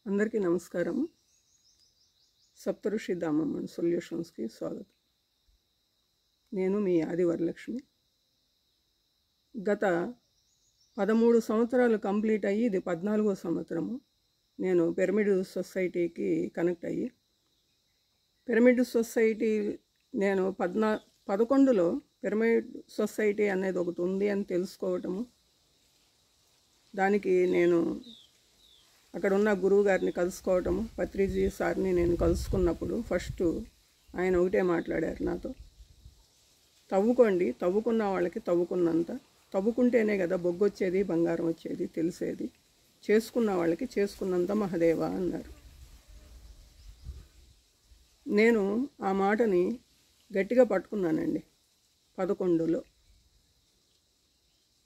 అందరికీ నమస్కారము. సప్తఋషి ధామం సొల్యూషన్స్కి స్వాగతం. నేను మీ ఆది వరలక్ష్మి. గత 13 సంవత్సరాలు కంప్లీట్ అయ్యి ఇది 14వ సంవత్సరము. నేను పిరమిడ్ సొసైటీకి కనెక్ట్ అయ్యి పిరమిడ్ సొసైటీ నేను 11లో పిరమిడ్ సొసైటీ అనేది ఒకటి ఉంది అని తెలుసుకోవటము, దానికి నేను అక్కడ ఉన్న గురువు గారిని కలుసుకోవటము, పత్రిజీ సార్ని నేను కలుసుకున్నప్పుడు ఫస్ట్ ఆయన ఒకటే మాట్లాడారు నాతో, తవ్వుకోండి, తవ్వుకున్న వాళ్ళకి తవ్వుకున్నంత, తవ్వుకుంటేనే కదా బొగ్గొచ్చేది బంగారం వచ్చేది తెలిసేది, చేసుకున్న వాళ్ళకి చేసుకున్నంత మహదేవ అన్నారు. నేను ఆ మాటని గట్టిగా పట్టుకున్నానండి. 11లో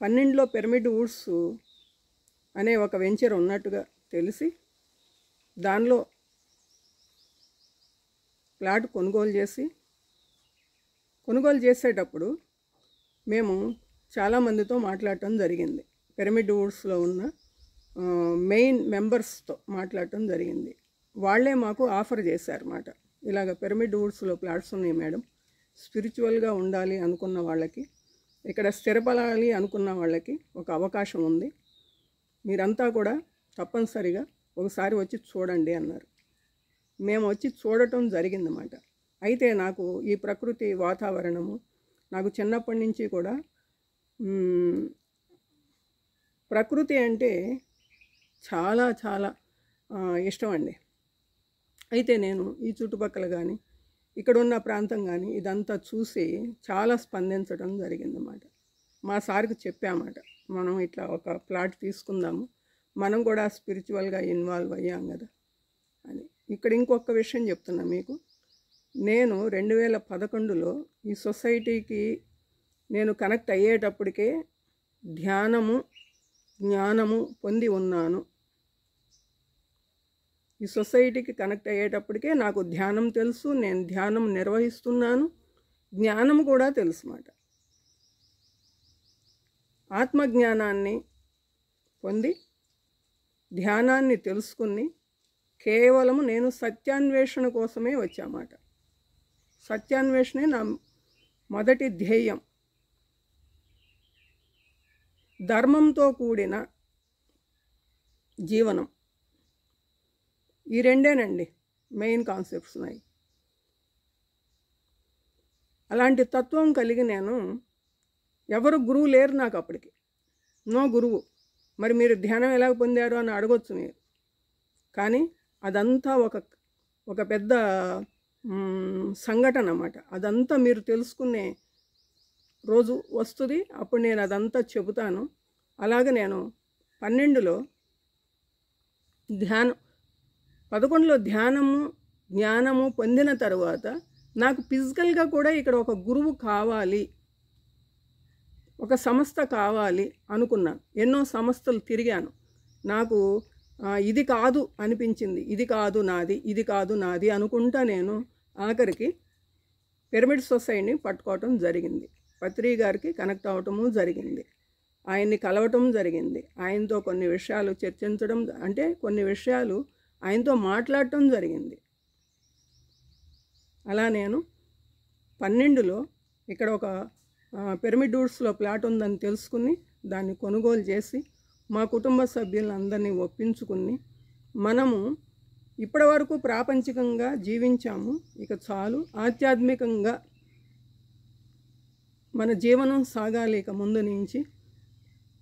12లో పిరమిడ్ వుడ్స్ అనే ఒక వెంచర్ ఉన్నట్టుగా తెలిసి దానిలో ప్లాట్ కొనుగోలు చేసేటప్పుడు మేము చాలామందితో మాట్లాడటం జరిగింది. పిరమిడ్ వుడ్స్లో ఉన్న మెయిన్ మెంబర్స్తో మాట్లాడటం జరిగింది. వాళ్ళే మాకు ఆఫర్ చేశారన్నమాట. ఇలాగ పిరమిడ్ వుడ్స్లో ప్లాట్స్ ఉన్నాయి మేడం, స్పిరిచువల్గా ఉండాలి అనుకున్న వాళ్ళకి, ఇక్కడ స్థిరపడాలి అనుకున్న వాళ్ళకి ఒక అవకాశం ఉంది, మీరంతా కూడా తప్పనిసరిగా ఒకసారి వచ్చి చూడండి అన్నారు. మేము వచ్చి చూడటం జరిగిందన్నమాట. అయితే నాకు ఈ ప్రకృతి వాతావరణము, నాకు చిన్నప్పటి నుంచి కూడా ప్రకృతి అంటే చాలా చాలా ఇష్టం అండి. అయితే నేను ఈ చుట్టుపక్కల కానీ ఇక్కడ ఉన్న ప్రాంతం కానీ ఇదంతా చూసి చాలా స్పందించడం జరిగిందన్నమాట. మా సార్కి చెప్పామాట, మనం ఇట్లా ఒక ప్లాట్ తీసుకుందాము, మనం కూడా స్పిరిచువల్గా ఇన్వాల్వ్ అయ్యాం కదా అని. ఇక్కడ ఇంకొక విషయం చెప్తున్నా మీకు. నేను 2011లో ఈ సొసైటీకి నేను కనెక్ట్ అయ్యేటప్పటికే ధ్యానము జ్ఞానము పొంది ఉన్నాను. ఈ సొసైటీకి కనెక్ట్ అయ్యేటప్పటికే నాకు ధ్యానం తెలుసు, నేను ధ్యానం నిర్వహిస్తున్నాను, జ్ఞానం కూడా తెలుసు మాట. ఆత్మజ్ఞానాన్ని పొంది ధ్యానాన్ని తెలుసుకుని కేవలము నేను సత్యాన్వేషణ కోసమే వచ్చామాట. సత్యాన్వేషణే నా మొదటి ధ్యేయం. ధర్మంతో కూడిన జీవనం, ఈ రెండేనండి మెయిన్ కాన్సెప్ట్స్ ఉన్నాయి. అలాంటి తత్వం కలిగి నేను, ఎవరు గురువు లేరు నాకు అప్పటికి, నో గురువు. మరి మీరు ధ్యానం ఎలా పొందారు అని అడగొచ్చు మీరు, కానీ అదంతా ఒక పెద్ద సంఘటన అన్నమాట. అదంతా మీరు తెలుసుకునే రోజు వస్తుంది, అప్పుడు నేను అదంతా చెబుతాను. అలాగే నేను 12లో 11లో ధ్యానము జ్ఞానము పొందిన తర్వాత నాకు ఫిజికల్గా కూడా ఇక్కడ ఒక గురువు కావాలి, ఒక సంస్థ కావాలి అనుకున్నాను. ఎన్నో సంస్థలు తిరిగాను, నాకు ఇది కాదు అనిపించింది, ఇది కాదు నాది, ఇది కాదు నాది అనుకుంటా నేను ఆఖరికి పిరమిడ్ సొసైటీని పట్టుకోవటం జరిగింది. పత్రి గారికి కనెక్ట్ అవ్వటము జరిగింది, ఆయన్ని కలవటం జరిగింది, ఆయనతో కొన్ని విషయాలు చర్చించడం, అంటే కొన్ని విషయాలు ఆయనతో మాట్లాడటం జరిగింది. అలా నేను 12లో ఇక్కడ ఒక పిరమిడ్ వుడ్స్లో ప్లాట్ ఉందని తెలుసుకుని దాన్ని కొనుగోలు చేసి మా కుటుంబ సభ్యులందరినీ ఒప్పించుకుని, మనము ఇప్పటి వరకు ప్రాపంచికంగా జీవించాము, ఇక చాలు, ఆధ్యాత్మికంగా మన జీవనం సాగాలి ఇక ముందు నుంచి.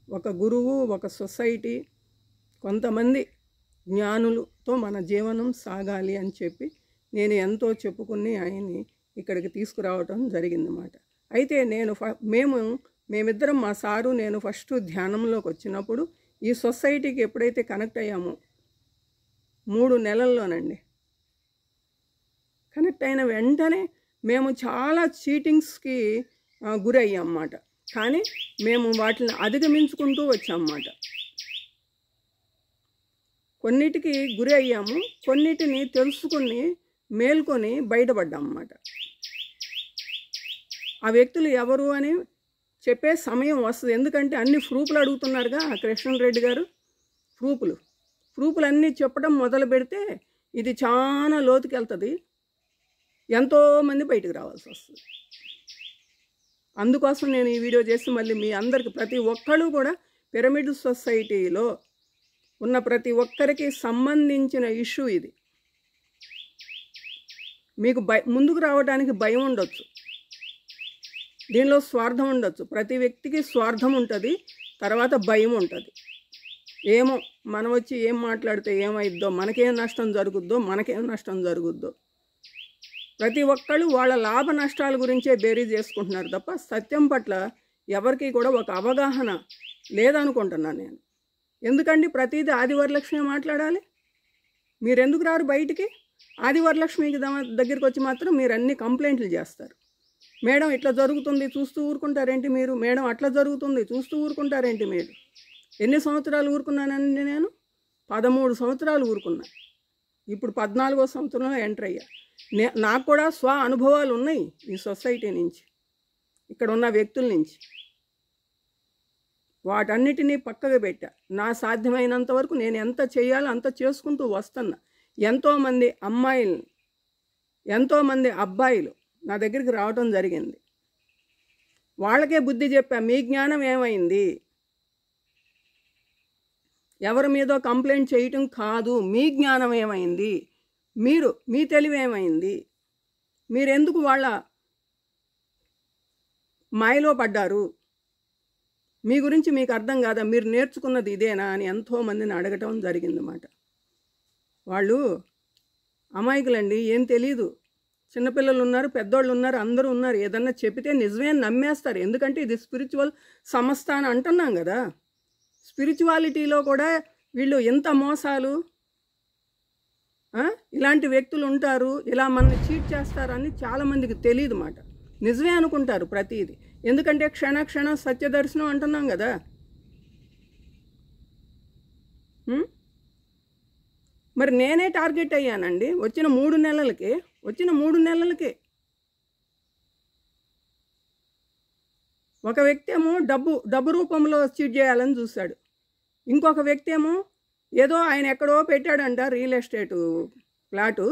ఒక గురువు, ఒక సొసైటీ, కొంతమంది జ్ఞానులతో మన జీవనం సాగాలి అని చెప్పి నేను ఎంతో చెప్పుకుని ఆయన్ని ఇక్కడికి తీసుకురావటం జరిగిందన్నమాట. అయితే మేమిద్దరం, మా సారు నేను ఫస్ట్ ధ్యానంలోకి వచ్చినప్పుడు ఈ సొసైటీకి ఎప్పుడైతే కనెక్ట్ అయ్యామో 3 నెలల్లోనండి, కనెక్ట్ అయిన వెంటనే మేము చాలా చీటింగ్స్కి గురి అయ్యామన్నమాట. కానీ మేము వాటిని అధిగమించుకుంటూ వచ్చామన్నమాట. కొన్నిటికి గురి అయ్యాము, కొన్నిటిని తెలుసుకుని మేల్కొని బయటపడ్డామన్నమాట. ఆ వ్యక్తులు ఎవరు అని చెప్పే సమయం వస్తుంది, ఎందుకంటే అన్ని ప్రూఫ్లు అడుగుతున్నారుగా కృష్ణన్ రెడ్డి గారు, ప్రూఫ్లు ప్రూఫ్లన్నీ చెప్పడం మొదలు పెడితే ఇది చాలా లోతుకి వెళ్తుంది, ఎంతోమంది బయటకు రావాల్సి వస్తుంది. అందుకోసం నేను ఈ వీడియో చేసి మళ్ళీ మీ అందరికి, ప్రతి ఒక్కళ్ళు కూడా పిరమిడ్ సొసైటీలో ఉన్న ప్రతి ఒక్కరికి సంబంధించిన ఇష్యూ ఇది. మీకు ముందుకు రావడానికి భయం ఉండొచ్చు, దీనిలో స్వార్థం ఉండొచ్చు. ప్రతి వ్యక్తికి స్వార్థం ఉంటుంది, తర్వాత భయం ఉంటుంది. ఏమో మనం వచ్చి ఏం మాట్లాడితే ఏమైద్దో, మనకేం నష్టం జరుగుద్దో. ప్రతి ఒక్కళ్ళు వాళ్ళ లాభ నష్టాల గురించే బేరీ చేసుకుంటున్నారు తప్ప సత్యం పట్ల ఎవరికి కూడా ఒక అవగాహన లేదనుకుంటున్నాను నేను. ఎందుకండి ప్రతిదీ ఆదివరలక్ష్మి మాట్లాడాలి? మీరెందుకు రారు బయటికి? ఆదివరలక్ష్మికి దగ్గరికి వచ్చి మాత్రం మీరు అన్ని కంప్లైంట్లు చేస్తారు. మేడం ఇట్లా జరుగుతుంది చూస్తూ ఊరుకుంటారేంటి మీరు? మేడం అట్లా జరుగుతుంది చూస్తూ ఊరుకుంటారేంటి మీరు? ఎన్ని సంవత్సరాలు ఊరుకున్నానండి నేను? 13 సంవత్సరాలు ఊరుకున్నా. ఇప్పుడు 14వ సంవత్సరంలో ఎంటర్ అయ్యా. నాకు కూడా స్వ అనుభవాలు ఉన్నాయి ఈ సొసైటీ నుంచి, ఇక్కడ ఉన్న వ్యక్తుల నుంచి. వాటన్నిటినీ పక్కగా పెట్టా. నా సాధ్యమైనంత వరకు నేను ఎంత చేయాలో అంత చేసుకుంటూ వస్తున్నా. ఎంతోమంది అమ్మాయిల్ని, ఎంతోమంది అబ్బాయిలు నా దగ్గరికి రావటం జరిగింది. వాళ్ళకే బుద్ధి చెప్పా, మీ జ్ఞానం ఏమైంది? ఎవరి మీదో కంప్లైంట్ చేయటం కాదు, మీ జ్ఞానం ఏమైంది? మీ తెలివి ఏమైంది? మీరెందుకు వాళ్ళ మాయలో పడ్డారు? మీ గురించి మీకు అర్థం కాదా? మీరు నేర్చుకున్నది ఇదేనా అని ఎంతోమందిని అడగటం జరిగిందన్నమాట. వాళ్ళు అమాయకులండి, ఏం తెలీదు. చిన్నపిల్లలు ఉన్నారు, పెద్దోళ్ళు ఉన్నారు, అందరూ ఉన్నారు. ఏదన్నా చెప్తే నిజమే నమ్మేస్తారు. ఎందుకంటే ఇది స్పిరిచువల్ సంస్థ అని అంటున్నాం కదా. స్పిరిచువాలిటీలో కూడా వీళ్ళు ఎంత మోసాలు, ఇలాంటి వ్యక్తులు ఉంటారు, ఇలా మనల్ని చీట్ చేస్తారని చాలామందికి తెలియదు మాట. నిజమే అనుకుంటారు ప్రతిదీ. ఎందుకంటే క్షణ సత్యదర్శనం అంటున్నాం కదా. మరి నేనే టార్గెట్ అయ్యానండి వచ్చిన 3 నెలలకే. ఒక వ్యక్తి ఏమో డబ్బు రూపంలో చీట్ చేయాలని చూశాడు. ఇంకొక వ్యక్తి ఏమో ఏదో ఆయన ఎక్కడో పెట్టాడంట రియల్ ఎస్టేటు ప్లాటు,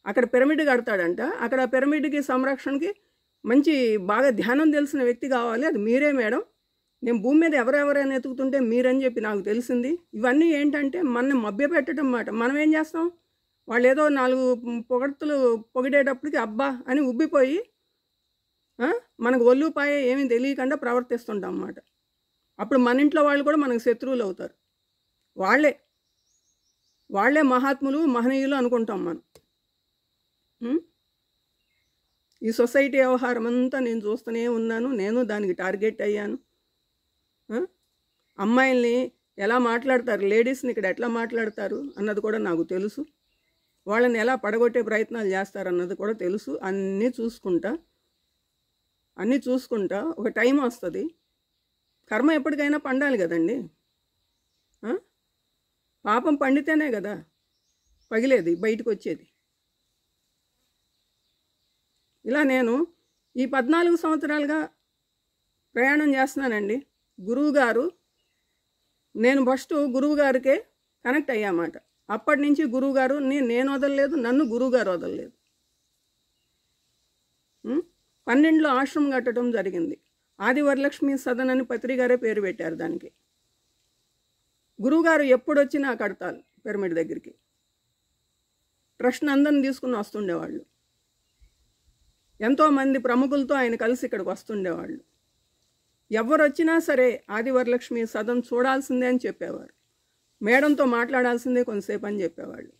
అక్కడ పిరమిడ్ కడతాడంట. అక్కడ పిరమిడ్కి సంరక్షణకి మంచి బాగా ధ్యానం తెలిసిన వ్యక్తి కావాలి, అది మీరే మేడం. నేను భూమి మీద ఎవరెవరైనా ఎతుకుతుంటే మీరని చెప్పి నాకు తెలిసింది. ఇవన్నీ ఏంటంటే మనని మభ్యపెట్టడం మాట. మనం ఏం చేస్తాం? వాళ్ళు ఏదో 4 పొగడ్తలు పొగిడేటప్పటికి అబ్బా అని ఉబ్బిపోయి మనకు ఒళ్ళుపాయ ఏమీ తెలియకుండా ప్రవర్తిస్తుంటాం అన్నమాట. అప్పుడు మన ఇంట్లో వాళ్ళు కూడా మనకు శత్రువులు అవుతారు. వాళ్ళే మహాత్ములు మహనీయులు అనుకుంటాం మనం. ఈ సొసైటీ వ్యవహారం అంతా నేను చూస్తూనే ఉన్నాను. నేను దానికి టార్గెట్ అయ్యాను. అమ్మాయిల్ని ఎలా మాట్లాడతారు, లేడీస్ని ఇక్కడ ఎట్లా మాట్లాడతారు అన్నది కూడా నాకు తెలుసు. వాళ్ళని ఎలా పడగొట్టే ప్రయత్నాలు చేస్తారన్నది కూడా తెలుసు. అన్నీ చూసుకుంటా ఒక టైం వస్తుంది. కర్మ ఎప్పటికైనా పండాలి కదండి. పాపం పండితేనే కదా పగిలేది, బయటకు వచ్చేది. ఇలా నేను ఈ 14 సంవత్సరాలుగా ప్రయాణం చేస్తున్నానండి. గురువుగారు, నేను ఫస్ట్ గురువుగారికే కనెక్ట్ అయ్యామాట. అప్పటి నుంచి గురువుగారు నేను వదలలేదు, నన్ను గురువుగారు వదలలేదు. 12లో ఆశ్రమం కట్టడం జరిగింది. ఆదివరలక్ష్మి సదన్ అని పత్రిగారే పేరు పెట్టారు దానికి. గురువుగారు ఎప్పుడు వచ్చినా కడతారు పిరమిడ్ దగ్గరికి. ట్రస్ట్ అందరిని తీసుకుని వస్తుండేవాళ్ళు. ఎంతోమంది ప్రముఖులతో ఆయన కలిసి ఇక్కడికి వస్తుండేవాళ్ళు. ఎవరు వచ్చినా సరే ఆదివరలక్ష్మి సదన్ చూడాల్సిందే అని చెప్పేవారు. మేడంతో మాట్లాడాల్సిందే కొంతసేపు అని చెప్పేవాళ్ళు.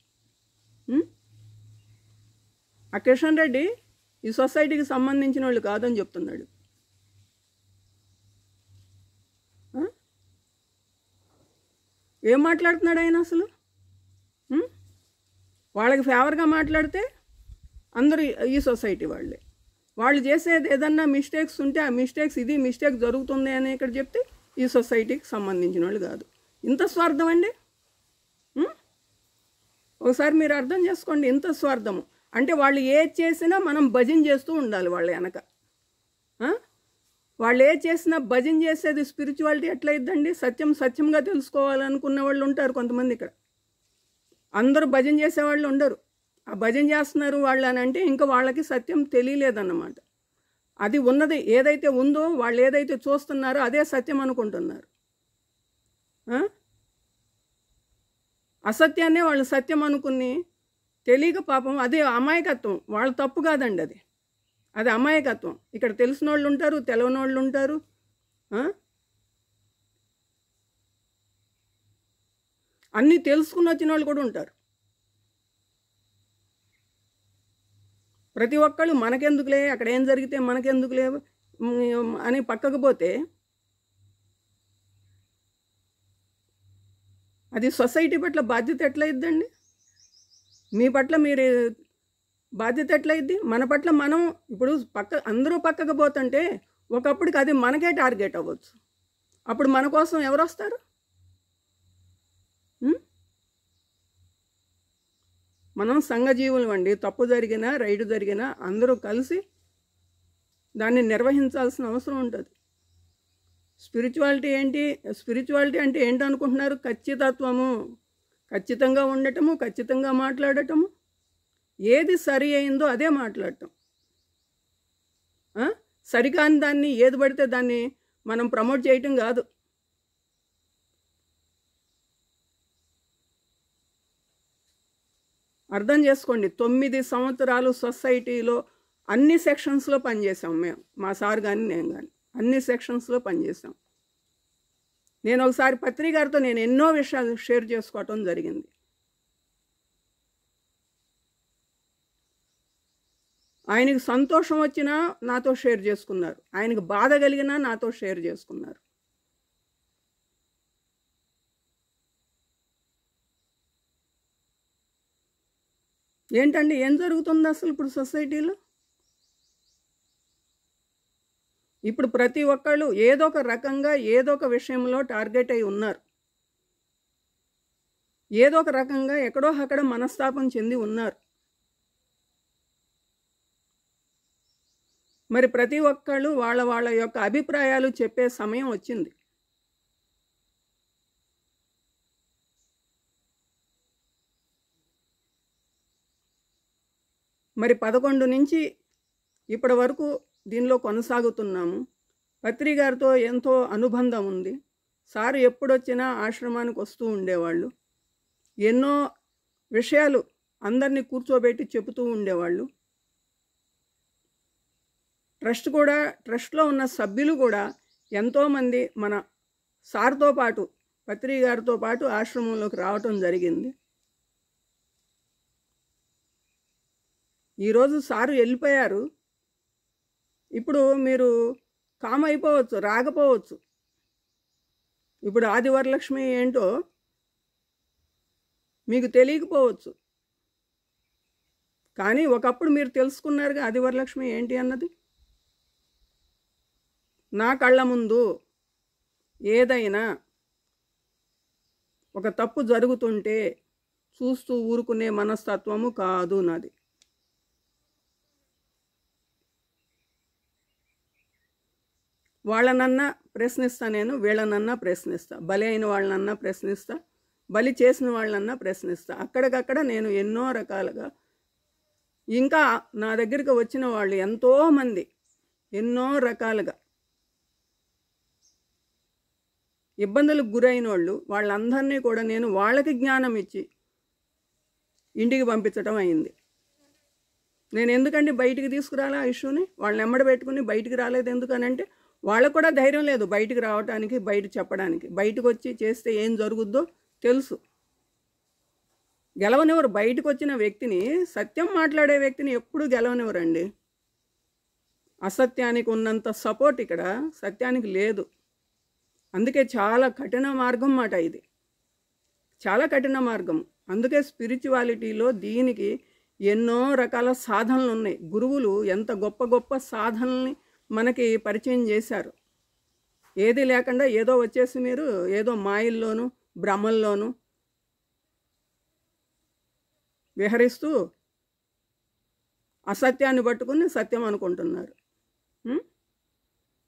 ఆ కిషన్ రెడ్డి ఈ సొసైటీకి సంబంధించిన వాళ్ళు కాదని చెప్తున్నాడు. ఏం మాట్లాడుతున్నాడు ఆయన అసలు? వాళ్ళకి ఫేవర్గా మాట్లాడితే అందరూ ఈ సొసైటీ వాళ్ళే. వాళ్ళు చేసేది ఏదన్నా మిస్టేక్స్ ఉంటే ఆ మిస్టేక్స్, ఇది మిస్టేక్ జరుగుతుంది అని ఇక్కడ చెప్తే ఈ సొసైటీకి సంబంధించిన వాళ్ళు కాదు. ఇంత స్వార్థం అండి. ఒకసారి మీరు అర్థం చేసుకోండి, ఇంత స్వార్థము. అంటే వాళ్ళు ఏది చేసినా మనం భజన చేస్తూ ఉండాలి వాళ్ళ వెనక. వాళ్ళు ఏది చేసినా భజన చేసేది స్పిరిచువాలిటీ ఎట్లయిద్దండి? సత్యంగా తెలుసుకోవాలనుకున్న వాళ్ళు ఉంటారు కొంతమంది ఇక్కడ. అందరూ భజన చేసేవాళ్ళు ఉండరు. ఆ భజన చేస్తున్నారు వాళ్ళు అని అంటే ఇంకా వాళ్ళకి సత్యం తెలియలేదన్నమాట. అది ఉన్నది ఏదైతే ఉందో వాళ్ళు ఏదైతే చూస్తున్నారో అదే సత్యం అనుకుంటున్నారు. అసత్యాన్నే వాళ్ళు సత్యం అనుకుని తెలియక పాపం అదే అమాయకత్వం. వాళ్ళ తప్పు కాదండి, అది అమాయకత్వం. ఇక్కడ తెలిసిన వాళ్ళు ఉంటారు, తెలవని వాళ్ళు ఉంటారు. అన్నీ తెలుసుకుని వచ్చిన వాళ్ళు కూడా ఉంటారు. ప్రతి ఒక్కళ్ళు మనకెందుకులే, అక్కడ ఏం జరిగితే మనకెందుకులే అని పక్కకు పోతే అది సొసైటీ పట్ల బాధ్యత ఎట్లయిద్దండి? మీ పట్ల మీరు బాధ్యత ఎట్లయిద్ది? మన పట్ల మనం ఇప్పుడు అందరూ పక్కకు పోతుంటే ఒకప్పటికి అది మనకే టార్గెట్ అవ్వచ్చు. అప్పుడు మన కోసం ఎవరు వస్తారు? మనం సంఘజీవులం అండి. తప్పు జరిగినా రైట్ జరిగినా అందరూ కలిసి దాన్ని నిర్వహించాల్సిన అవసరం ఉంటుంది. స్పిరిచువాలిటీ అంటే ఏంటనుకుంటున్నారు? ఖచ్చితత్వము, ఖచ్చితంగా ఉండటము, ఖచ్చితంగా మాట్లాడటము, ఏది సరి అయిందో అదే మాట్లాడటం. సరికాని దాన్ని ఏది పడితే దాన్ని మనం ప్రమోట్ చేయటం కాదు. అర్థం చేసుకోండి. 9 సంవత్సరాలు సొసైటీలో అన్ని సెక్షన్స్లో పనిచేసాం మేము, మా సార్ కానీ నేను కానీ అన్ని సెక్షన్స్లో పనిచేసాం. నేను ఒకసారి పత్రి గారితో నేను ఎన్నో విషయాలు షేర్ చేసుకోవటం జరిగింది. ఆయనకు సంతోషం వచ్చినా నాతో షేర్ చేసుకున్నారు, ఆయనకు బాధ కలిగినా నాతో షేర్ చేసుకున్నారు. ఏంటండి ఏం జరుగుతుంది అసలు ఇప్పుడు సొసైటీలో? ఇప్పుడు ప్రతి ఒక్కళ్ళు ఏదో ఒక రకంగా ఏదో ఒక విషయంలో టార్గెట్ అయి ఉన్నారు. ఏదో ఒక రకంగా ఎక్కడో అక్కడ మనస్తాపం చెంది ఉన్నారు. మరి ప్రతి ఒక్కళ్ళు వాళ్ళ యొక్క అభిప్రాయాలు చెప్పే సమయం వచ్చింది. మరి 11 నుంచి ఇప్పటి వరకు దీనిలో కొనసాగుతున్నాము. పత్రి గారితో ఎంతో అనుబంధం ఉంది. సార్ ఎప్పుడొచ్చినా ఆశ్రమానికి వస్తూ ఉండేవాళ్ళు. ఎన్నో విషయాలు అందరినీ కూర్చోబెట్టి చెబుతూ ఉండేవాళ్ళు. ట్రస్ట్లో ఉన్న సభ్యులు కూడా ఎంతోమంది మన సార్తో పాటు పత్రి గారితో పాటు ఆశ్రమంలోకి రావటం జరిగింది. ఈరోజు సారు వెళ్ళిపోయారు. ఇప్పుడు మీరు కామ్ అయిపోవచ్చు, రాకపోవచ్చు. ఇప్పుడు ఆదివరలక్ష్మి ఏంటో మీకు తెలియకపోవచ్చు. కానీ ఒకప్పుడు మీరు తెలుసుకున్నారుగా ఆదివరలక్ష్మి ఏంటి అన్నది. నా కళ్ళ ముందు ఏదైనా ఒక తప్పు జరుగుతుంటే చూస్తూ ఊరుకునే మనస్తత్వము కాదు నాది. వాళ్ళనన్నా ప్రశ్నిస్తా, నేను వీళ్ళనన్నా ప్రశ్నిస్తా, బలి అయిన వాళ్ళనన్నా ప్రశ్నిస్తా, బలి చేసిన వాళ్ళనన్నా ప్రశ్నిస్తా. అక్కడికక్కడ నేను ఎన్నో రకాలుగా, ఇంకా నా దగ్గరికి వచ్చిన వాళ్ళు ఎంతోమంది ఎన్నో రకాలుగా ఇబ్బందులకు గురైన వాళ్ళందరినీ కూడా నేను వాళ్ళకి జ్ఞానం ఇచ్చి ఇంటికి పంపించడం అయింది. నేను ఎందుకంటే బయటికి తీసుకురాలా ఆ ఇష్యూని, వాళ్ళని ఎమ్మడి పెట్టుకుని బయటికి రాలేదు. ఎందుకనంటే వాళ్ళకు కూడా ధైర్యం లేదు బయటికి రావడానికి, బయట చెప్పడానికి. బయటకు వచ్చి చేస్తే ఏం జరుగుద్దో తెలుసు. గెలవనివ్వరు. బయటకు వచ్చిన వ్యక్తిని, సత్యం మాట్లాడే వ్యక్తిని ఎప్పుడు గెలవనివ్వరండి. అసత్యానికి ఉన్నంత సపోర్ట్ ఇక్కడ సత్యానికి లేదు. అందుకే చాలా కఠిన మార్గం మాట ఇది, చాలా కఠిన మార్గం. అందుకే స్పిరిచువాలిటీలో దీనికి ఎన్నో రకాల సాధనలు ఉన్నాయి. గురువులు ఎంత గొప్ప గొప్ప సాధనల్ని మనకి పరిచయం చేశారు. ఏది లేకుండా ఏదో వచ్చేసి మీరు ఏదో మాయల్లోనూ భ్రమల్లోనూ విహరిస్తూ అసత్యాన్ని పట్టుకుని సత్యం అనుకుంటున్నారు.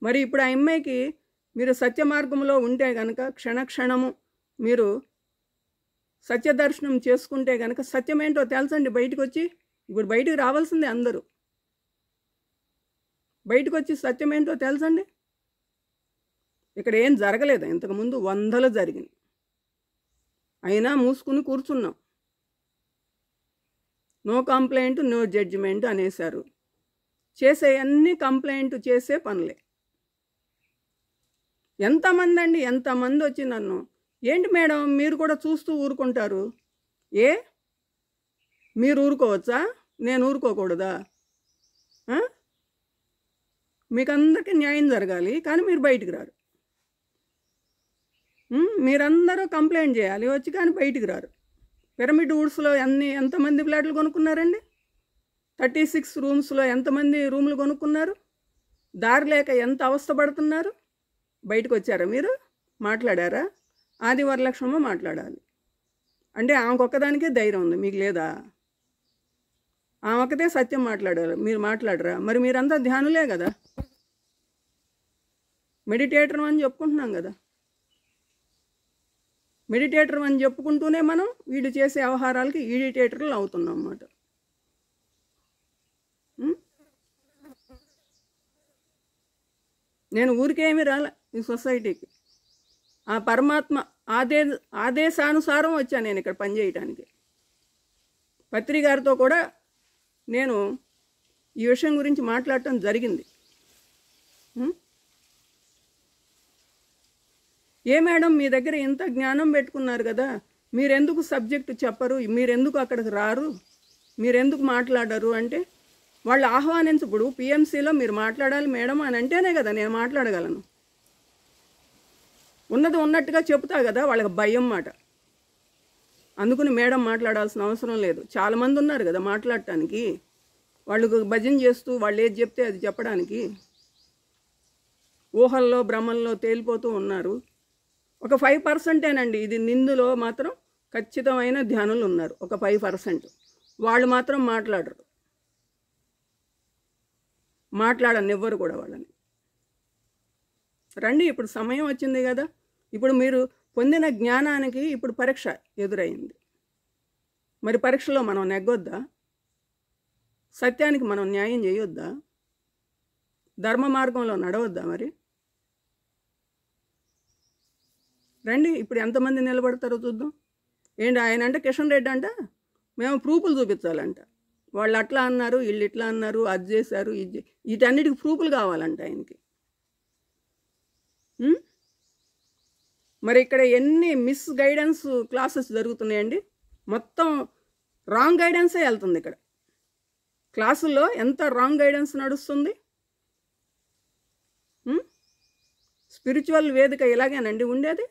మరి ఇప్పుడు ఆ అమ్మాయికి మీరు సత్య మార్గంలో ఉంటే కనుక క్షణక్షణము మీరు సత్యదర్శనం చేసుకుంటే కనుక సత్యమేంటో తెలుసండి. బయటకు వచ్చి ఇప్పుడు బయటికి రావాల్సిందే అందరూ. బయటకు వచ్చి సత్యమేంటో తెలుసండి. ఇక్కడ ఏం జరగలేదు, ఇంతకుముందు వందలు జరిగినాయి, అయినా మూసుకుని కూర్చున్నాం. నో కంప్లైంట్ నో జడ్జిమెంట్ అనేశారు. చేసే అన్ని కంప్లైంట్ చేసే పనులే. ఎంతమంది అండి, ఎంతమంది వచ్చి నన్ను, ఏంటి మేడం మీరు కూడా చూస్తూ ఊరుకుంటారు, ఏ మీరు ఊరుకోవచ్చా, నేను ఊరుకోకూడదా? మీకు అందరికీ న్యాయం జరగాలి, కానీ మీరు బయటికి రారు. మీరందరూ కంప్లైంట్ చేయాలి వచ్చి, కానీ బయటికి రారు. పిరమిడ్ వుడ్స్లో ఎంతమంది ఫ్లాట్లు కొనుక్కున్నారండి? 36 రూమ్స్లో ఎంతమంది రూములు కొనుక్కున్నారు? దారి లేక ఎంత అవస్థపడుతున్నారు? బయటకు వచ్చారా మీరు? మాట్లాడారా? ఆది వరలక్ష్మమ్మ మాట్లాడాలి అంటే ఆమెకొక్కదానికే ధైర్యం ఉంది, మీకు లేదా? ఆమె ఒక్కతే సత్యం మాట్లాడారు, మీరు మాట్లాడరా? మరి మీరంతా ధ్యానులే కదా, మెడిటేటర్ అని చెప్పుకుంటున్నాం కదా. మెడిటేటర్ అని చెప్పుకుంటూనే మనం వీడు చేసే వ్యవహారాలకి ఈడిటేటర్లు అవుతున్నాం అన్నమాట. నేను ఊరికేమీ రాలే ఈ సొసైటీకి, ఆ పరమాత్మ ఆదేశానుసారం వచ్చాను నేను ఇక్కడ పనిచేయటానికి. పత్రి గారితో కూడా నేను ఈ విషయం గురించి మాట్లాడటం జరిగింది. ఏ మేడం మీ దగ్గర ఇంత జ్ఞానం పెట్టుకున్నారు కదా, మీరెందుకు సబ్జెక్టు చెప్పరు, మీరెందుకు అక్కడికి రారు, మీరెందుకు మాట్లాడరు అంటే, వాళ్ళు ఆహ్వానించప్పుడు పిఎంసీలో మీరు మాట్లాడాలి మేడం అని అంటేనే కదా నేను మాట్లాడగలను. ఉన్నది ఉన్నట్టుగా చెప్తా కదా, వాళ్ళకి భయం మాట. అందుకని మేడం మాట్లాడాల్సిన అవసరం లేదు. చాలామంది ఉన్నారు కదా మాట్లాడటానికి, వాళ్ళు భజన చేస్తూ వాళ్ళు ఏది చెప్తే అది చెప్పడానికి ఊహల్లో భ్రమల్లో తేలిపోతూ ఉన్నారు. ఒక 5%ఏనండి ఇది. నిందులో మాత్రం ఖచ్చితమైన ధ్యానులు ఉన్నారు, ఒక 5%. వాళ్ళు మాత్రం మాట్లాడనివ్వరు కూడా వాళ్ళని. రండి, ఇప్పుడు సమయం వచ్చింది కదా. ఇప్పుడు మీరు పొందిన జ్ఞానానికి ఇప్పుడు పరీక్ష ఎదురైంది. మరి పరీక్షలో మనం నెగ్గొద్దా? సత్యానికి మనం న్యాయం చేయొద్దా? ధర్మ మార్గంలో నడవద్దా? మరి రండి, ఇప్పుడు ఎంతమంది నిలబడతారో చూద్దాం. ఏంటి ఆయన అంటే కిషన్ రెడ్డి అంట, మేము ప్రూఫ్లు చూపించాలంట. వాళ్ళు అట్లా అన్నారు, వీళ్ళు ఇట్లా అన్నారు, అది చేశారు, ఇది, వీటన్నిటికి ప్రూఫ్లు కావాలంట ఆయనకి. మరి ఇక్కడ ఎన్ని మిస్ గైడెన్స్ క్లాసెస్ జరుగుతున్నాయండి. మొత్తం రాంగ్ గైడెన్సే వెళ్తుంది ఇక్కడ. క్లాసుల్లో ఎంత రాంగ్ గైడెన్స్ నడుస్తుంది. స్పిరిచువల్ వేదిక ఇలాగేనండి ఉండేది.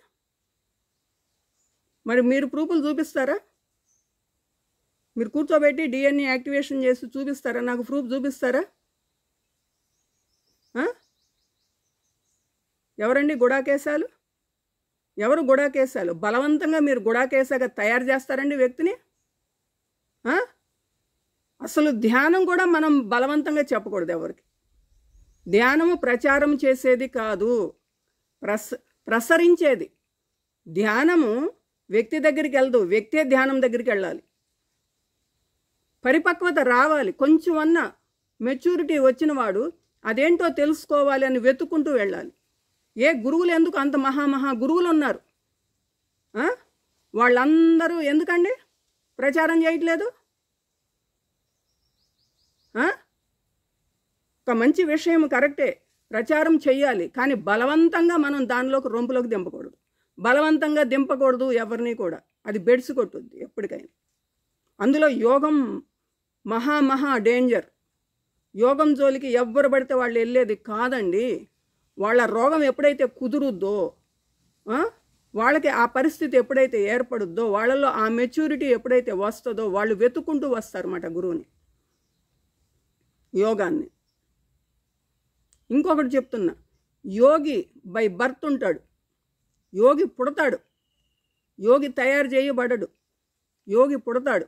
మరి మీరు ప్రూఫ్లు చూపిస్తారా? మీరు కూర్చోబెట్టి డిఎన్ఏ యాక్టివేషన్ చేసి చూపిస్తారా? నాకు ప్రూఫ్ చూపిస్తారా? ఎవరండి గుడాకేశాలు? ఎవరు గుడాకేశాలు? బలవంతంగా మీరు గుడాకేశాగా తయారు చేస్తారండి వ్యక్తిని. అసలు ధ్యానం కూడా మనం బలవంతంగా చెప్పకూడదు ఎవరికి. ధ్యానము ప్రచారం చేసేది కాదు, ప్రసరించేది. ధ్యానము వ్యక్తి దగ్గరికి వెళ్దు, వ్యక్తే ధ్యానం దగ్గరికి వెళ్ళాలి. పరిపక్వత రావాలి, కొంచెం అన్న మెచ్యూరిటీ వచ్చిన వాడు అదేంటో తెలుసుకోవాలి అని వెతుక్కుంటూ వెళ్ళాలి. ఏ గురువులు ఎందుకు అంత మహా గురువులు ఉన్నారు, వాళ్ళందరూ ఎందుకండి ప్రచారం చేయట్లేదు? ఒక మంచి విషయం కరెక్టే, ప్రచారం చెయ్యాలి, కానీ బలవంతంగా మనం దానిలోకి రొంపులోకి దింపకూడదు. బలవంతంగా దింపకూడదు ఎవరిని కూడా, అది బెడిసి కొట్టుద్ది ఎప్పటికైనా. అందులో యోగం మహా డేంజర్. యోగం జోలికి ఎవ్వరు పడితే వాళ్ళు వెళ్ళేది కాదండి. వాళ్ళ రోగం ఎప్పుడైతే కుదురుద్దో, వాళ్ళకి ఆ పరిస్థితి ఎప్పుడైతే ఏర్పడుద్దో, వాళ్ళలో ఆ మెచ్యూరిటీ ఎప్పుడైతే వస్తుందో వాళ్ళు వెతుక్కుంటూ వస్తారన్నమాట గురువుని, యోగాన్ని. ఇంకొకటి చెప్తున్నా, యోగి బై బర్త్ ఉంటాడు, యోగి పుడతాడు, యోగి తయారు చేయబడడు. యోగి పుడతాడు,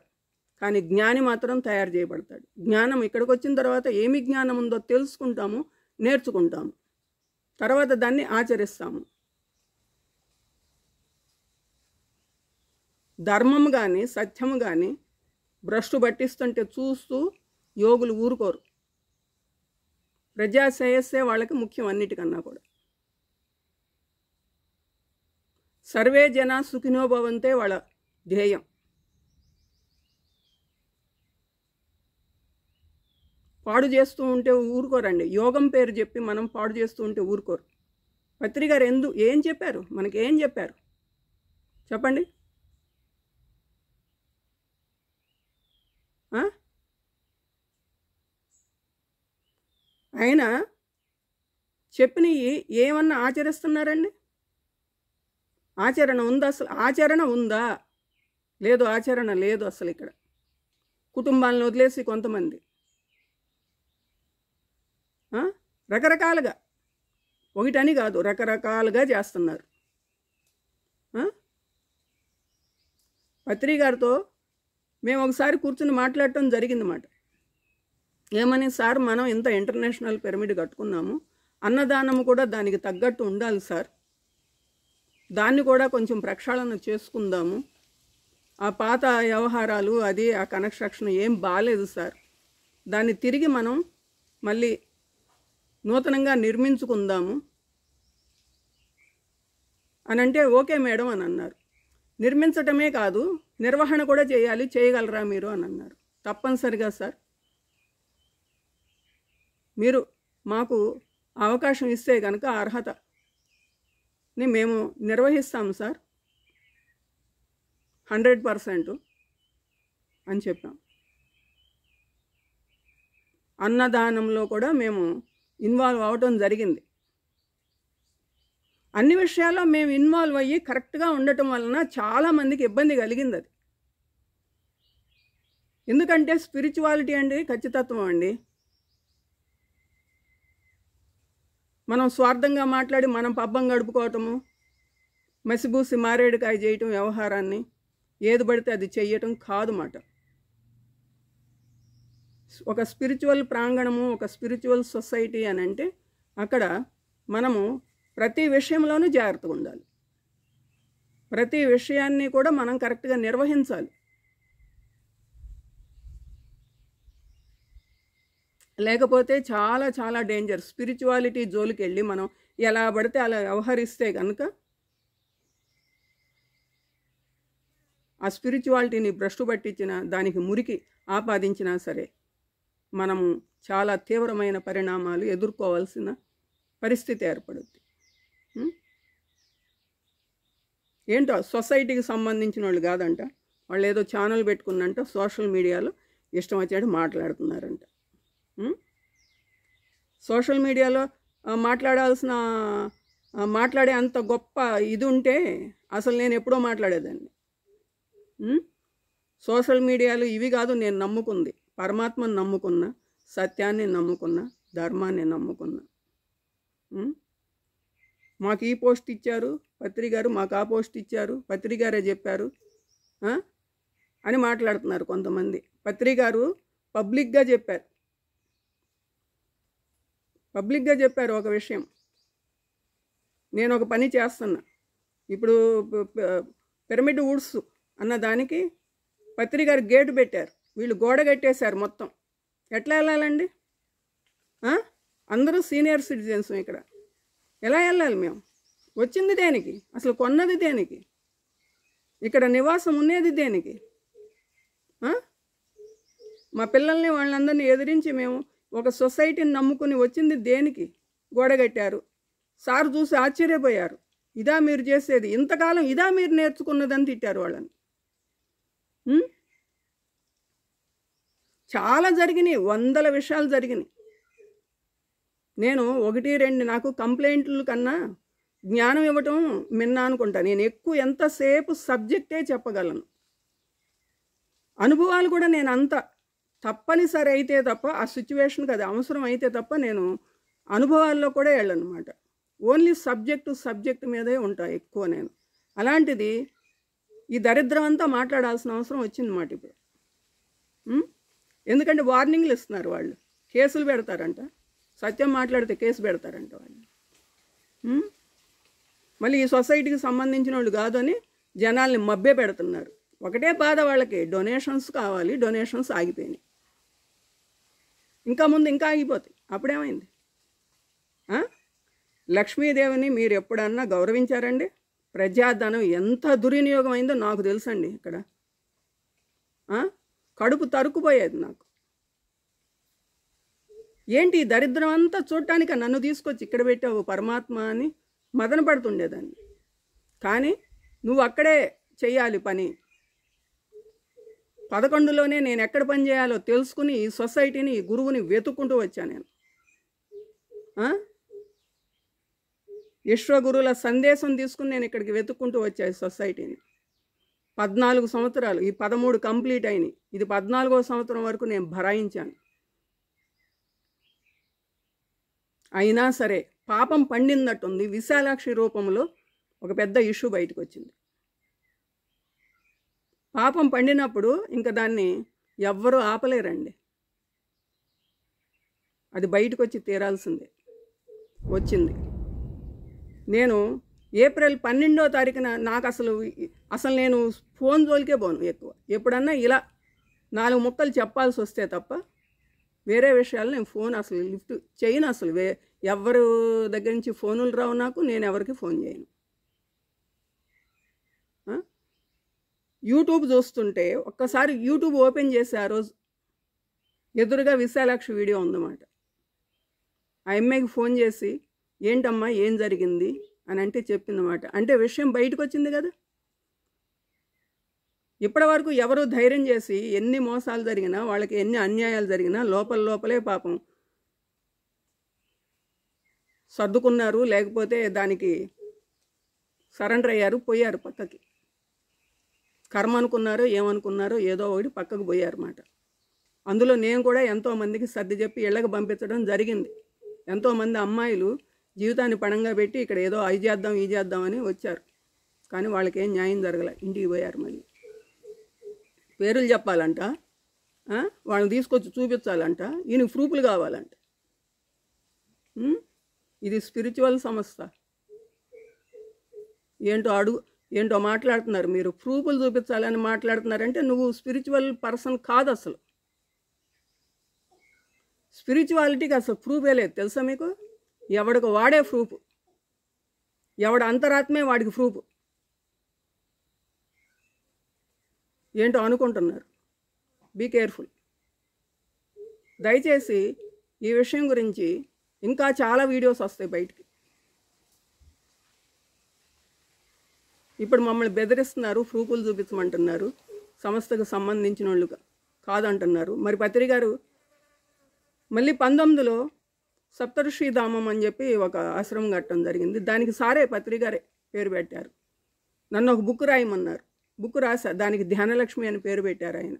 కానీ జ్ఞాని మాత్రం తయారు చేయబడతాడు. జ్ఞానం ఇక్కడికి వచ్చిన తర్వాత ఏమి జ్ఞానం ఉందో తెలుసుకుంటాము, నేర్చుకుంటాము, తర్వాత దాన్ని ఆచరిస్తాము. ధర్మము కానీ సత్యము కానీ భ్రష్టు పట్టిస్తుంటే చూస్తూ యోగులు ఊరుకోరు. ప్రజా శ్రేయస్సే వాళ్ళకి ముఖ్యం అన్నిటికన్నా కూడా. సర్వే జన సుఖినో భవంతే వాళ్ళ ధ్యేయం. పాడు చేస్తూ ఉంటే ఊరుకోరండి. యోగం పేరు చెప్పి మనం పాడు చేస్తూ ఉంటే ఊరుకోరు. పత్రి గారు ఏం చెప్పారు, మనకి ఏం చెప్పారు చెప్పండి? ఆయన చెప్పినవి ఏమన్నా ఆచరిస్తున్నారండి? ఆచరణ ఉందా? అసలు ఆచరణ ఉందా? లేదు, ఆచరణ లేదు అసలు. ఇక్కడ కుటుంబాలను వదిలేసి కొంతమంది రకరకాలుగా, ఒకటని కాదు రకరకాలుగా చేస్తున్నారు. పత్రి గారితో మేము ఒకసారి కూర్చుని మాట్లాడటం జరిగిందన్నమాట. ఏమని, సార్ మనం ఇంత ఇంటర్నేషనల్ పిరమిడ్ కట్టుకున్నాము, అన్నదానము కూడా దానికి తగ్గట్టు ఉండాలి సార్, దాన్ని కూడా కొంచెం ప్రక్షాళన చేసుకుందాము. ఆ పాత వ్యవహారాలు అది ఆ కన్స్ట్రక్షన్ ఏం బాగాలేదు సార్, దాన్ని తిరిగి మనం మళ్ళీ నూతనంగా నిర్మించుకుందాము అని అంటే, ఓకే మేడం అని అన్నారు. నిర్మించటమే కాదు నిర్వహణ కూడా చేయాలి, చేయగలరా మీరు అని అన్నారు. తప్పనిసరిగా సార్, మీరు మాకు అవకాశం ఇస్తే కనుక అర్హతని మేము నిర్వహిస్తాము సార్ 100% అని చెప్పాం. అన్నదానంలో కూడా మేము ఇన్వాల్వ్ అవటం జరిగింది. అన్ని విషయాల్లో మేము ఇన్వాల్వ్ అయ్యి కరెక్ట్గా ఉండటం వలన చాలామందికి ఇబ్బంది కలిగింది అది. ఎందుకంటే స్పిరిచువాలిటీ అండి ఖచ్చితత్వం అండి. మనం స్వార్థంగా మాట్లాడి మనం పబ్బం గడుపుకోవటము, మసిబూసి మారేడుకాయ చేయటం, వ్యవహారాన్ని ఏది పడితే అది చెయ్యటం కాదు మాట. ఒక స్పిరిచువల్ ప్రాంగణము, ఒక స్పిరిచువల్ సొసైటీ అని అంటే అక్కడ మనము ప్రతి విషయంలోనూ జాగ్రత్తగా ఉండాలి. ప్రతి విషయాన్ని కూడా మనం కరెక్ట్గా నిర్వహించాలి. లేకపోతే చాలా చాలా డేంజర్. స్పిరిచువాలిటీ జోలికి వెళ్ళి మనం ఎలా పడితే అలా వ్యవహరిస్తే కనుక ఆ స్పిరిచువాలిటీని భ్రష్టు పట్టించిన, దానికి మురికి ఆపాదించినా సరే మనము చాలా తీవ్రమైన పరిణామాలు ఎదుర్కోవాల్సిన పరిస్థితి ఏర్పడుద్ది. ఏంటో సొసైటీకి సంబంధించిన వాళ్ళు కాదంట, వాళ్ళు ఏదో ఛానల్ పెట్టుకున్నంట సోషల్ మీడియాలో ఇష్టం వచ్చేట్టు మాట్లాడుతున్నారంట. సోషల్ మీడియాలో మాట్లాడే అంత గొప్ప ఇది ఉంటే అసలు నేను ఎప్పుడో మాట్లాడేదాన్ని. సోషల్ మీడియాలో ఇవి కాదు నేను నమ్ముకుంది. పరమాత్మను నమ్ముకున్నా, సత్యాన్ని నమ్ముకున్నా, ధర్మాన్ని నమ్ముకున్నా. మాకు ఈ పోస్ట్ ఇచ్చారు పత్రి గారు, మాకు ఆ పోస్ట్ ఇచ్చారు పత్రి గారే చెప్పారు అని మాట్లాడుతున్నారు కొంతమంది. పత్రి గారు పబ్లిక్గా చెప్పారు ఒక విషయం. నేను ఒక పని చేస్తున్నా, ఇప్పుడు పిరమిడ్ వుడ్స్ అన్న దానికి పత్రి గారు గేటు పెట్టారు, వీళ్ళు గోడ కట్టేశారు మొత్తం. ఎట్లా వెళ్ళాలండి? అందరూ సీనియర్ సిటిజన్స్ ఇక్కడ, ఎలా వెళ్ళాలి మేము? వచ్చింది దేనికి? అసలు కొన్నది దేనికి? ఇక్కడ నివాసం ఉండేది దేనికి? మా పిల్లల్ని వాళ్ళందరినీ ఎదిరించి మేము ఒక సొసైటీని నమ్ముకుని వచ్చింది దేనికి? గోడ కట్టారు. సార్ చూసి ఆశ్చర్యపోయారు, ఇదా మీరు చేసేది? ఇంతకాలం ఇదా మీరు నేర్చుకున్నదని తిట్టారు వాళ్ళని. చాలా జరిగినాయి, వందల విషయాలు జరిగినాయి. నేను 1-2 నాకు కంప్లైంట్ల కన్నా జ్ఞానం ఇవ్వటం మిన్నా అనుకుంటా. నేను ఎక్కువ ఎంతసేపు సబ్జెక్టే చెప్పగలను. అనుభవాలు కూడా నేను అంత తప్పనిసరి అయితే తప్ప, ఆ సిచ్యువేషన్కి అది అవసరం అయితే తప్ప నేను అనుభవాల్లో కూడా వెళ్ళనమాట. ఓన్లీ సబ్జెక్టు మీదే ఉంటా ఎక్కువ నేను. అలాంటిది ఈ దరిద్రం అంతా మాట్లాడాల్సిన అవసరం వచ్చిందన్నమాట ఇప్పుడు. ఎందుకంటే వార్నింగ్లు ఇస్తున్నారు వాళ్ళు, కేసులు పెడతారంట, సత్యం మాట్లాడితే కేసు పెడతారంట వాళ్ళు. మళ్ళీ ఈ సొసైటీకి సంబంధించిన వాళ్ళు కాదని జనాల్ని మభ్య పెడుతున్నారు. ఒకటే బాధ వాళ్ళకి, డొనేషన్స్ కావాలి, డొనేషన్స్ ఆగిపోయినాయి. ఇంకా ముందు ఇంకా ఆగిపోతాయి. అప్పుడేమైంది? లక్ష్మీదేవిని మీరు ఎప్పుడన్నా గౌరవించారండి? ప్రజాధనం ఎంత దుర్వినియోగం అయిందో నాకు తెలుసండి. ఇక్కడ కడుపు తరుక్కుపోయేది నాకు. ఏంటి ఈ దరిద్రం అంతా చూడటానికి నన్ను తీసుకొచ్చి ఇక్కడ పెట్టావు పరమాత్మ అని మదన పడుతుండేదాన్ని. కానీ నువ్వు అక్కడే చెయ్యాలి పని. 11లోనే నేను ఎక్కడ పని చేయాలో తెలుసుకుని ఈ సొసైటీని, ఈ గురువుని వెతుక్కుంటూ వచ్చాను నేను. విశ్వగురువుల సందేశం తీసుకుని నేను ఇక్కడికి వెతుక్కుంటూ వచ్చా ఈ సొసైటీని. 14 సంవత్సరాలు, ఈ 13 కంప్లీట్ అయినాయి. ఇది 14వ సంవత్సరం వరకు నేను భరాయించాను. అయినా సరే పాపం పండినట్టుంది. విశాలాక్షి రూపంలో ఒక పెద్ద ఇష్యూ బయటకు వచ్చింది. పాపం పండినప్పుడు ఇంకా దాన్ని ఎవ్వరూ ఆపలేరండి. అది బయటకు వచ్చి తీరాల్సిందే. వచ్చింది. నేను ఏప్రిల్ 12వ తారీఖున నాకు అసలు నేను ఫోన్ జోలికే పోను ఎక్కువ. ఎప్పుడన్నా ఇలా 4 ముక్కలు చెప్పాల్సి వస్తే తప్ప వేరే విషయాలు నేను ఫోన్ అసలు లిఫ్ట్ చేయను. అసలు ఎవరు దగ్గర నుంచి ఫోనులు రావు నాకు. నేను ఎవరికి ఫోన్ చేయను. యూట్యూబ్ చూస్తుంటే ఒక్కసారి యూట్యూబ్ ఓపెన్ చేసి ఆ రోజు ఎదురుగా విశాలాక్షి వీడియో ఉందన్నమాట. ఆ అమ్మాయికి ఫోన్ చేసి ఏంటమ్మా ఏం జరిగింది అని అంటే చెప్పిందన్నమాట. అంటే విషయం బయటకు వచ్చింది కదా. ఇప్పటి వరకు ఎవరు ధైర్యం చేసి ఎన్ని మోసాలు జరిగినా, వాళ్ళకి ఎన్ని అన్యాయాలు జరిగినా లోపలే పాపం సర్దుకున్నారు. లేకపోతే దానికి సరెండర్ అయ్యారు, పోయారు పక్కకి. కర్మ అనుకున్నారో ఏమనుకున్నారో ఏదో ఒకటి పక్కకు పోయారన్నమాట. అందులో నేను కూడా ఎంతోమందికి సర్ది చెప్పి ఇళ్ళకి పంపించడం జరిగింది. ఎంతోమంది అమ్మాయిలు జీవితాన్ని పణంగా పెట్టి ఇక్కడ ఏదో అవి చేద్దాం ఈ చేద్దామని వచ్చారు. కానీ వాళ్ళకి ఏం న్యాయం జరగలే, ఇంటికి పోయారు. మళ్ళీ పేర్లు చెప్పాలంట, వాళ్ళని తీసుకొచ్చి చూపించాలంట, ఈయనకి ప్రూఫ్లు కావాలంట. ఇది స్పిరిచువల్ సంస్థ. ఏంటో మాట్లాడుతున్నారు మీరు. ప్రూఫ్లు చూపించాలని మాట్లాడుతున్నారంటే నువ్వు స్పిరిచువల్ పర్సన్ కాదు. అసలు స్పిరిచువాలిటీకి అసలు ప్రూఫే లేదు తెలుసా మీకు? ఎవడికి వాడే ప్రూఫ్, ఎవడ అంతరాత్మే వాడికి ప్రూఫ్. ఏంటో అనుకుంటున్నారు. Be careful. దయచేసి ఈ విషయం గురించి ఇంకా చాలా వీడియోస్ వస్తాయి బయటికి. ఇప్పుడు మమ్మల్ని బెదిరిస్తున్నారు, ప్రూఫ్లు చూపించమంటున్నారు. సంస్థకు సంబంధించిన వాళ్ళు కాదంటున్నారు. మరి పత్రి గారు మళ్ళీ 19లో సప్తఋషిధామం అని చెప్పి ఒక ఆశ్రమం కట్టడం జరిగింది. దానికి సారే పత్రి గారే పేరు పెట్టారు. నన్ను ఒక బుక్ రాయమన్నారు. బుక్ రాసా. దానికి ధ్యానలక్ష్మి అని పేరు పెట్టారు ఆయన.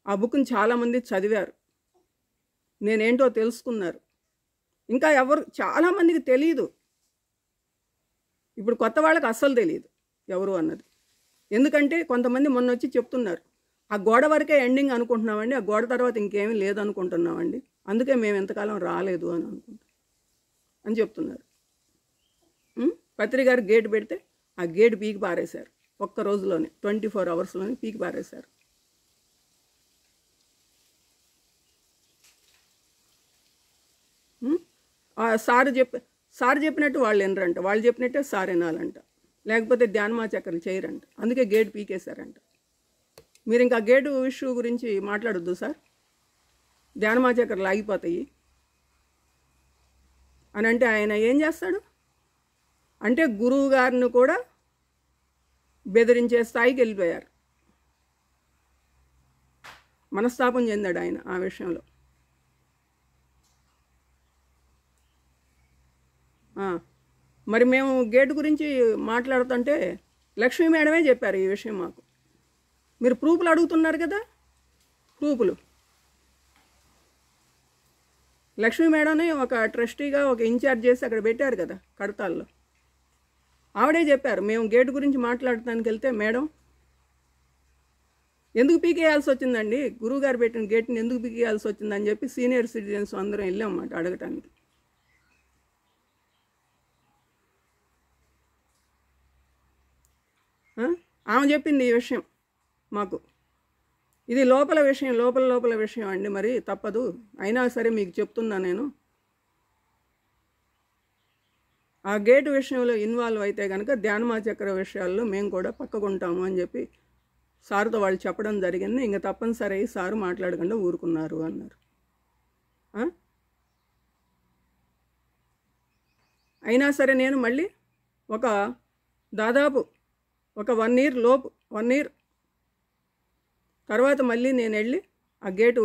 ఆ బుక్ని చాలామంది చదివారు, నేనేంటో తెలుసుకున్నారు. ఇంకా చాలామందికి తెలియదు. ఇప్పుడు కొత్త వాళ్ళకి అస్సలు తెలియదు ఎవరు అన్నది. ఎందుకంటే కొంతమంది మొన్న వచ్చి చెప్తున్నారు, ఆ గోడ వరకే ఎండింగ్ అనుకుంటున్నామండి, ఆ గోడ తర్వాత ఇంకేమీ లేదనుకుంటున్నామండి, అందుకే మేము ఎంతకాలం రాలేదు అని చెప్తున్నారు. పత్రి గారు గేట్ పెడితే ఆ గేట్ పీకి పారేశారు. ఒక్క రోజులోనే 24 అవర్స్లోనే పీకి పారేశారు. సార్ చెప్పినట్టు వాళ్ళు వినరంట, వాళ్ళు చెప్పినట్టే సార్ వినాలంట, లేకపోతే ధ్యానమాచక్రలు చేయరంట. అందుకే గేట్ పీకేశారంట. మీరు ఇంకా గేటు ఇష్యూ గురించి మాట్లాడొద్దు సార్, ధ్యానమాచక్రలు ఆగిపోతాయి అని అంటే ఆయన ఏం చేస్తాడు అంటే గురువు గారిని కూడా బెదిరించే స్థాయికి వెళ్ళిపోయారు. మనస్తాపం చెందాడు ఆయన ఆ విషయంలో. మరి మేము గేటు గురించి మాట్లాడుతుంటే లక్ష్మీ మేడమే చెప్పారు ఈ విషయం మాకు. మీరు ప్రూఫ్లు అడుగుతున్నారు కదా, ప్రూఫ్లు లక్ష్మీ మేడంని ఒక ట్రస్టీగా ఒక ఇన్ఛార్జ్ చేసి అక్కడ పెట్టారు కదా కడతాల్లో. ఆవిడే చెప్పారు, మేము గేటు గురించి మాట్లాడటానికి వెళ్తే మేడం ఎందుకు పీకేయాల్సి వచ్చిందండి, గురువుగారు పెట్టిన గేట్ని ఎందుకు పీకేయాల్సి వచ్చిందని చెప్పి సీనియర్ సిటిజన్స్ అందరం వెళ్ళామన్నమాట అడగటానికి. ఆమె చెప్పింది ఈ విషయం మాకు. ఇది లోపల విషయం, లోపల విషయం అండి, మరి తప్పదు. అయినా సరే మీకు చెప్తున్నా నేను. ఆ గేటు విషయంలో ఇన్వాల్వ్ అయితే కనుక ధ్యానమా చక్ర విషయాల్లో మేము కూడా పక్కకుంటాము అని చెప్పి సారుతో వాళ్ళు చెప్పడం జరిగింది. ఇంకా తప్పనిసరి సారు మాట్లాడకుండా ఊరుకున్నారు అన్నారు. అయినా సరే నేను మళ్ళీ దాదాపు ఒక 1 year లోపు 1 year తర్వాత మళ్ళీ నేను వెళ్ళి ఆ గేటు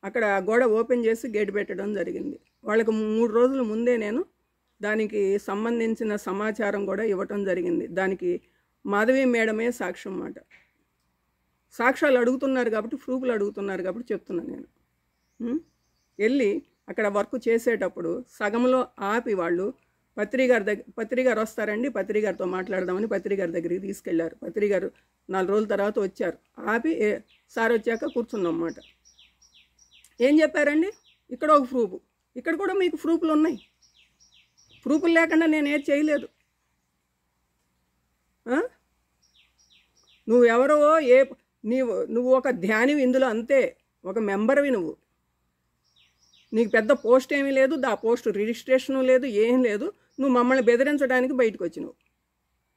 అక్కడ గోడ ఓపెన్ చేసి గేటు పెట్టడం జరిగింది. వాళ్ళకి 3 రోజుల ముందే నేను దానికి సంబంధించిన సమాచారం కూడా ఇవ్వటం జరిగింది. దానికి మాధవి మేడమే సాక్ష్యం మాట. సాక్ష్యాలు అడుగుతున్నారు కాబట్టి, ప్రూఫ్లు అడుగుతున్నారు కాబట్టి చెప్తున్నాను నేను. వెళ్ళి అక్కడ వర్క్ చేసేటప్పుడు సగంలో ఆపి వాళ్ళు పత్రి గారు వస్తారండి, పత్రి గారితో మాట్లాడదామని పత్రి గారి దగ్గరికి తీసుకెళ్లారు. పత్రి గారు 4 రోజుల తర్వాత వచ్చారు. ఆపి సార్ వచ్చాక కూర్చున్నమాట. ఏం చెప్పారండి? ఇక్కడ ఒక ప్రూఫ్, ఇక్కడ కూడా మీకు ప్రూఫ్లు ఉన్నాయి. ప్రూఫ్లు లేకుండా నేను ఏది చేయలేదు. నువ్వెవరో నువ్వు ఒక ధ్యానివి ఇందులో, అంతే, ఒక మెంబర్వి నువ్వు. నీకు పెద్ద పోస్ట్ ఏమీ లేదు, ఆ పోస్ట్ రిజిస్ట్రేషను లేదు, ఏం లేదు. నువ్వు మమ్మల్ని బెదిరించడానికి బయటకు వచ్చినావు.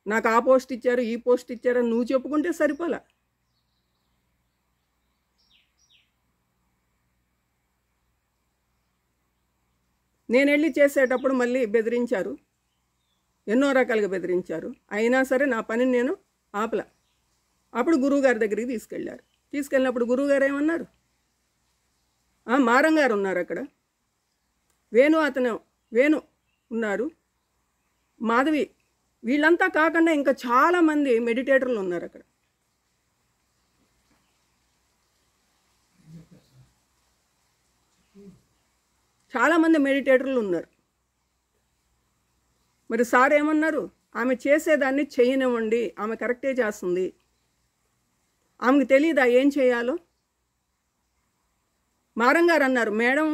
నాకు ఆ పోస్ట్ ఇచ్చారు, ఈ పోస్ట్ ఇచ్చారని నువ్వు చెప్పుకుంటే సరిపోలా. నేను వెళ్ళి చేసేటప్పుడు మళ్ళీ బెదిరించారు, ఎన్నో రకాలుగా బెదిరించారు. అయినా సరే నా పనిని నేను ఆపలా. అప్పుడు గురువుగారి దగ్గరికి తీసుకెళ్ళారు. తీసుకెళ్ళినప్పుడు గురువుగారు ఏమన్నారు? మారం గారు ఉన్నారు అక్కడ, వేణు ఉన్నారు, మాధవి, వీళ్ళంతా కాకుండా ఇంకా చాలామంది మెడిటేటర్లు ఉన్నారు అక్కడ. చాలామంది మెడిటేటర్లు ఉన్నారు. మరి సార్ ఏమన్నారు? ఆమె చేసేదాన్ని చేయనివ్వండి, ఆమె కరెక్టే చేస్తుంది, ఆమెకు తెలియదా ఏం చేయాలో? మారం గారు అన్నారు, మేడం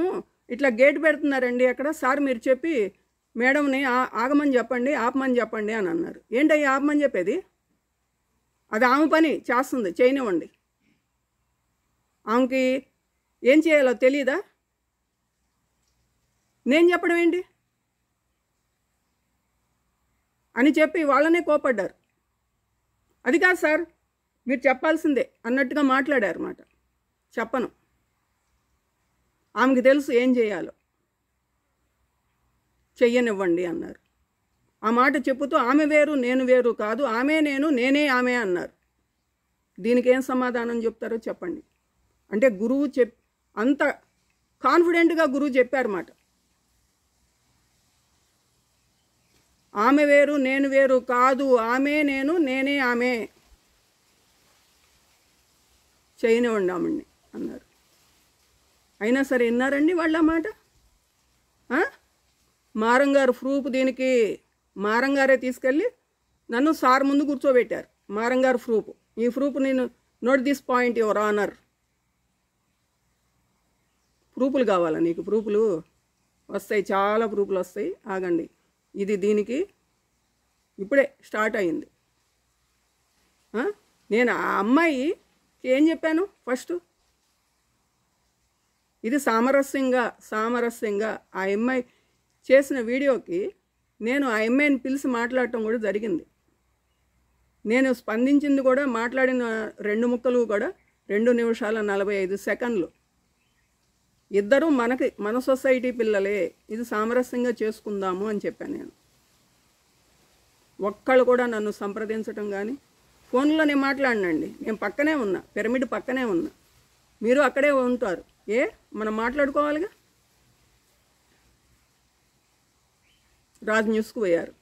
ఇట్లా గేట్ పెడుతున్నారండి అక్కడ, సార్ మీరు చెప్పి మేడంని ఆగమని చెప్పండి, ఆపమని చెప్పండి అని అన్నారు. ఏంటయ్యా ఆపమని చెప్పేది? అది ఆమె పని చేస్తుంది, చేయనివ్వండి. ఆమెకి ఏం చేయాలో తెలీదా? నేను చెప్పడం ఏంటి అని చెప్పి వాళ్ళనే కోపడ్డారు. అది కాదు సార్, మీరు చెప్పాల్సిందే అన్నట్టుగా మాట్లాడారు మాట. చెప్పను, ఆమెకి తెలుసు ఏం చేయాలో, చెయ్యనివ్వండి అన్నారు. ఆ మాట చెప్పుతూ ఆమె వేరు నేను వేరు కాదు, ఆమె నేను నేనే ఆమె అన్నారు. దీనికి ఏం సమాధానం చెప్తారో చెప్పండి. అంటే గురువు అంత కాన్ఫిడెంట్గా గురువు చెప్పారన్నమాట. ఆమె వేరు నేను వేరు కాదు, ఆమె నేను నేనే ఆమె, చేయనివ్వండి ఆమెని అన్నారు. అయినా సరే విన్నారండి వాళ్ళ మాట? మారం గారు ప్రూఫ్, దీనికి మారం గారే తీసుకెళ్ళి నన్ను సార్ ముందు కూర్చోబెట్టారు. మారం గారు ప్రూఫ్, ఈ ప్రూఫ్ నేను note this point your honour. ప్రూఫ్లు కావాలా నీకు? ప్రూఫ్లు వస్తాయి, చాలా ప్రూఫ్లు వస్తాయి, ఆగండి. ఇది దీనికి ఇప్పుడే స్టార్ట్ అయింది. నేను ఆ అమ్మాయికి ఏం చెప్పాను ఫస్ట్? ఇది సామరస్యంగా ఆ అమ్మాయి చేసిన వీడియోకి నేను ఆ అమ్మాయిని పిలిచి మాట్లాడటం కూడా జరిగింది. నేను స్పందించింది కూడా, మాట్లాడిన 2 ముక్కలు కూడా 2 నిమిషాల 45 సెకండ్లు. ఇద్దరూ మన సొసైటీ పిల్లలే, ఇది సామరస్యంగా చేసుకుందాము అని చెప్పాను నేను. ఒక్కళ్ళు కూడా నన్ను సంప్రదించటం కానీ, ఫోన్లో నేను మాట్లాడినండి, నేను పక్కనే ఉన్నా, పిరమిడ్ పక్కనే ఉన్నా, మీరు అక్కడే ఉంటారు, మనం మాట్లాడుకోవాలిగా. రాజ్ న్యూస్కు పోయారు.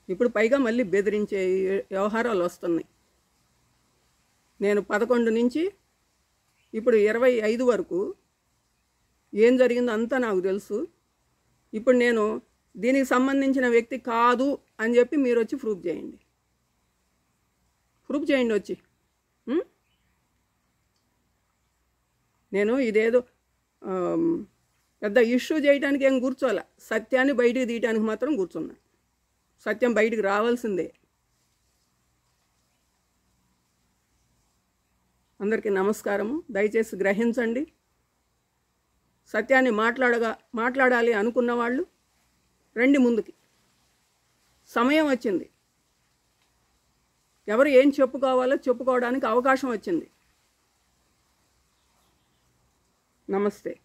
ఇప్పుడు పైగా మళ్ళీ బెదిరించే వ్యవహారాలు వస్తున్నాయి. నేను 11 నుంచి ఇప్పుడు 25 వరకు ఏం జరిగిందో అంతా నాకు తెలుసు. ఇప్పుడు నేను దీనికి సంబంధించిన వ్యక్తి కాదు అని చెప్పి మీరు వచ్చి ప్రూఫ్ చేయండి. వచ్చి. నేను ఇదేదో పెద్ద ఇష్యూ చేయడానికి ఏం కూర్చోాల, సత్యాన్ని బయటికి తీయడానికి మాత్రం కూర్చున్నా. సత్యం బయటికి రావాల్సిందే. అందరికీ నమస్కారము. దయచేసి గ్రహించండి. సత్యాన్ని మాట్లాడాలి అనుకున్న వాళ్ళు రండి ముందుకి. సమయం వచ్చింది. ఎవరు ఏం చెప్పుకోవాలో చెప్పుకోవడానికి అవకాశం వచ్చింది. నమస్తే.